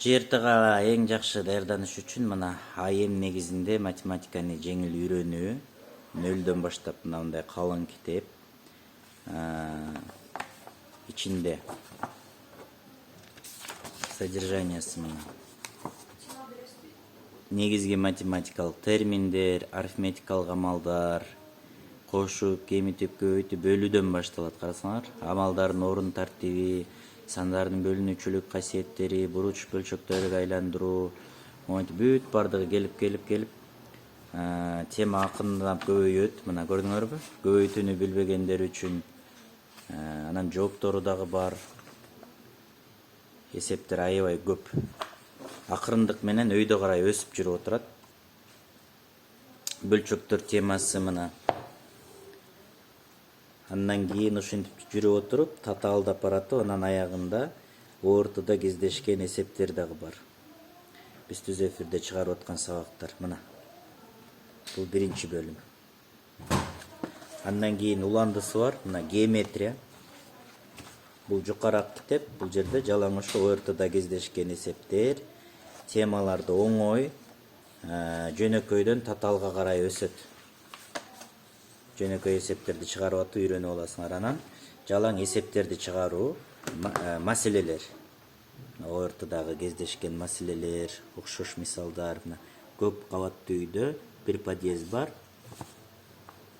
ЖРТга эң жакшы даярданыш үчүн мына айым негизинде математиканы жеңил үйрөнүү, нөлдөн баштап мындай калың китеп. Ичинде содержаниясы мына негизги математикалык терминдер, арифметикалык амалдар, кошуп, кемитип, көбөйтүп, бөлүүдөн башталат. Карасаңар, амалдардын орун тартиби, сандардын бөлүнүүчүлүк касиеттери, буруч бөлчөктөргө айландыруу, монтип бүт бардыгы келип тема акырындап көбөйөт. Мына көрдүңөрбү? Көбөйтүүнү билбегендер үчүн. Анан жооптору дагы бар. Эсептер аябай көп. Акырындык менен өйдө карай өсүп жүрүп отурат. Бөлчөктөр темасы мына. Андан кийин ушинтип жүрүп отуруп, татаалдап баратып, анан аягында ортодо кездешкен эсептер дагы бар. Биз түз эфирде чыгарып аткан сабактар мына. Бул биринчи бөлүм. Андан кийин уландысы бар, мына геометрия. Бул жукараак китеп, бул жерде жалаң ошо ортодо кездешкен эсептер, темаларды оңой, жөнөкөйдөн татаалга карай өсөт. Жөнөкөй эсептерди чыгарып атып үйрөнүп аласыңар. Анан жалаң эсептерди чыгаруу, маселелер. Ортодогу кездешкен маселелер, окшош мисалдар. Көп кабаттуу үйдө бир подъезд бар.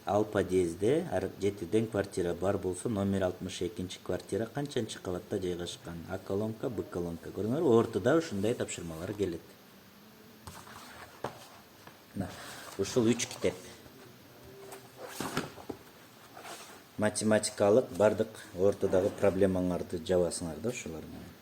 Ал подъездде 7 квартира бар болсо, номер 62 квартира канчанчы кабатта жайгашкан? А колонка, Б колонка. Көрүңөр, ортодо ушундай тапшырмалар келет. Ушул 3 китеп. Математикалык бардык ортодогу проблемаңарды жабасыңар да ошолор менен.